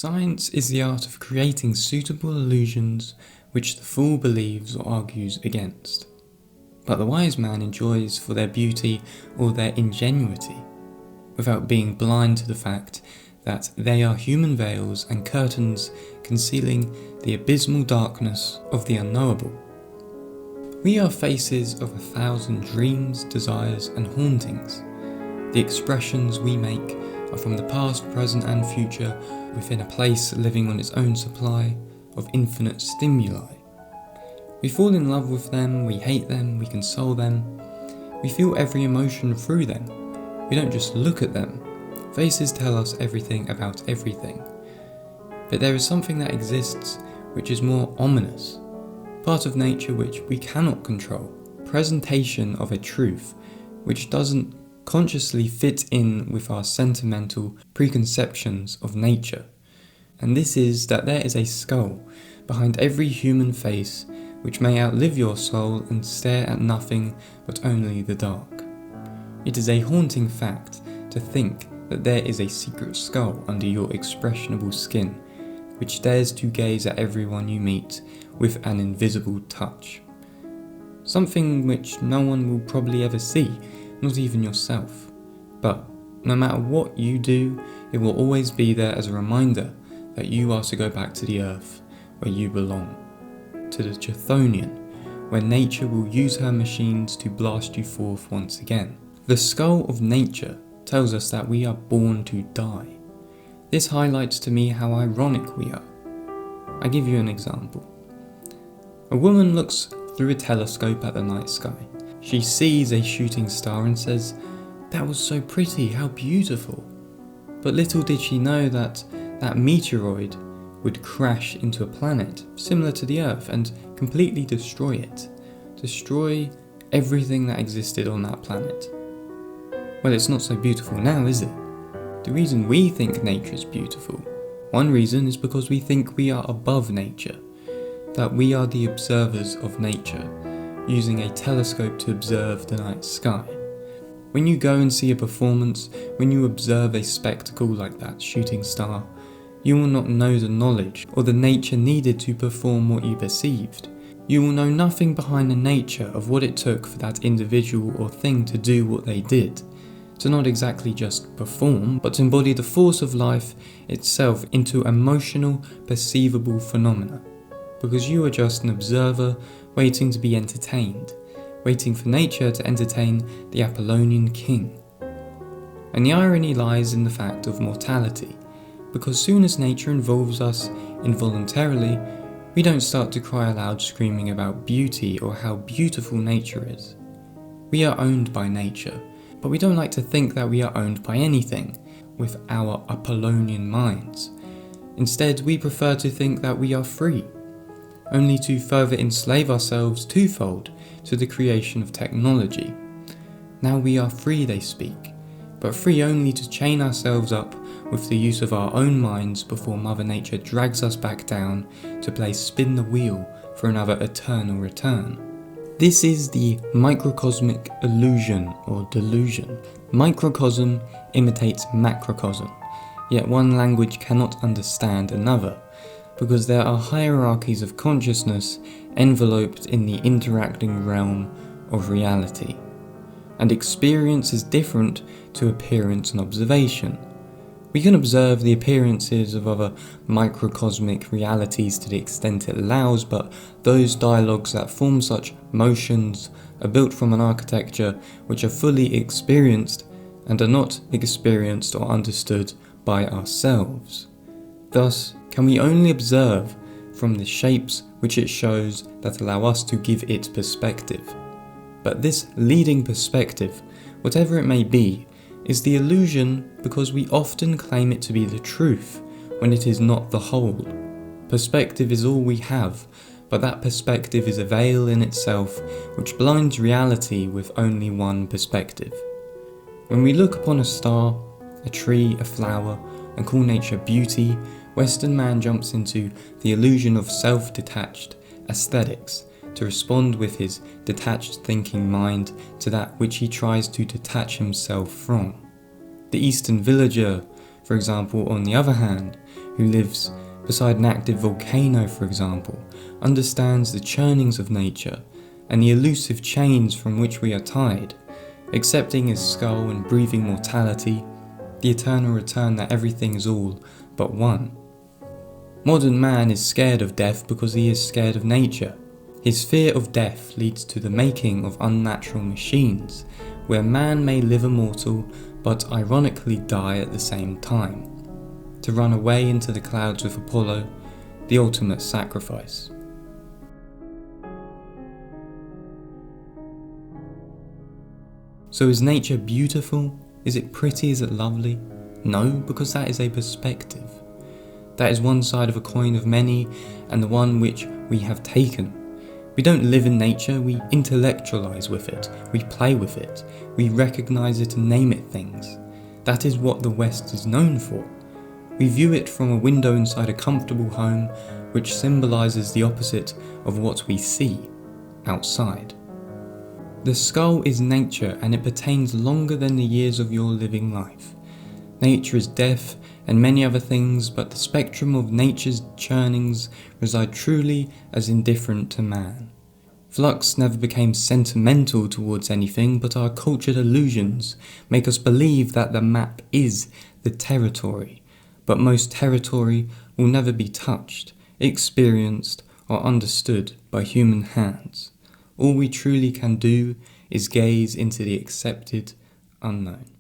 Science is the art of creating suitable illusions which the fool believes or argues against, but the wise man enjoys for their beauty or their ingenuity, without being blind to the fact that they are human veils and curtains concealing the abysmal darkness of the unknowable. We are faces of 1,000 dreams, desires and hauntings. The expressions we make are from the past, present and future within a place living on its own supply of infinite stimuli. We fall in love with them, we hate them, we console them. We feel every emotion through them. We don't just look at them. Faces tell us everything about everything. But there is something that exists which is more ominous, part of nature which we cannot control, presentation of a truth which doesn't consciously fit in with our sentimental preconceptions of nature. And this is that there is a skull behind every human face which may outlive your soul and stare at nothing but only the dark. It is a haunting fact to think that there is a secret skull under your expressionable skin which dares to gaze at everyone you meet with an invisible touch. Something which no one will probably ever see, not even yourself. But no matter what you do, it will always be there as a reminder that you are to go back to the earth where you belong, to the Chthonian, where nature will use her machines to blast you forth once again. The skull of nature tells us that we are born to die. This highlights to me how ironic we are. I give you an example. A woman looks through a telescope at the night sky. She sees a shooting star and says, "That was so pretty, how beautiful." But little did she know that that meteoroid would crash into a planet similar to the Earth and completely destroy it. Destroy everything that existed on that planet. Well, it's not so beautiful now, is it? The reason we think nature is beautiful, one reason is because we think we are above nature, that we are the observers of nature, using a telescope to observe the night sky. When you go and see a performance, when you observe a spectacle like that shooting star, you will not know the knowledge or the nature needed to perform what you perceived. You will know nothing behind the nature of what it took for that individual or thing to do what they did, to not exactly just perform, but to embody the force of life itself into emotional, perceivable phenomena. Because you are just an observer waiting to be entertained, waiting for nature to entertain the Apollonian king. And the irony lies in the fact of mortality, because soon as nature involves us involuntarily, we don't start to cry aloud screaming about beauty or how beautiful nature is. We are owned by nature, but we don't like to think that we are owned by anything with our Apollonian minds. Instead, we prefer to think that we are free, only to further enslave ourselves twofold to the creation of technology. Now we are free, they speak, but free only to chain ourselves up with the use of our own minds before Mother Nature drags us back down to play spin the wheel for another eternal return. This is the microcosmic illusion or delusion. Microcosm imitates macrocosm, yet one language cannot understand another, because there are hierarchies of consciousness enveloped in the interacting realm of reality. And experience is different to appearance and observation. We can observe the appearances of other microcosmic realities to the extent it allows, but those dialogues that form such motions are built from an architecture which are fully experienced and are not experienced or understood by ourselves. Thus, can we only observe from the shapes which it shows that allow us to give it perspective. But this leading perspective, whatever it may be, is the illusion because we often claim it to be the truth when it is not the whole. Perspective is all we have, but that perspective is a veil in itself which blinds reality with only one perspective. When we look upon a star, a tree, a flower, and call nature beauty, Western man jumps into the illusion of self-detached aesthetics to respond with his detached thinking mind to that which he tries to detach himself from. The Eastern villager, for example, on the other hand, who lives beside an active volcano, for example, understands the churnings of nature and the elusive chains from which we are tied, accepting his skull and breathing mortality, the eternal return that everything is all but one. Modern man is scared of death because he is scared of nature. His fear of death leads to the making of unnatural machines, where man may live immortal but ironically die at the same time, to run away into the clouds with Apollo, the ultimate sacrifice. So is nature beautiful? Is it pretty? Is it lovely? No, because that is a perspective. That is one side of a coin of many, and the one which we have taken. We don't live in nature, we intellectualize with it, we play with it, we recognize it and name it things. That is what the West is known for. We view it from a window inside a comfortable home, which symbolizes the opposite of what we see outside. The skull is nature, and it pertains longer than the years of your living life. Nature is death and many other things, but the spectrum of nature's churnings reside truly as indifferent to man. Flux never became sentimental towards anything, but our cultured illusions make us believe that the map is the territory, but most territory will never be touched, experienced, or understood by human hands. All we truly can do is gaze into the accepted unknown.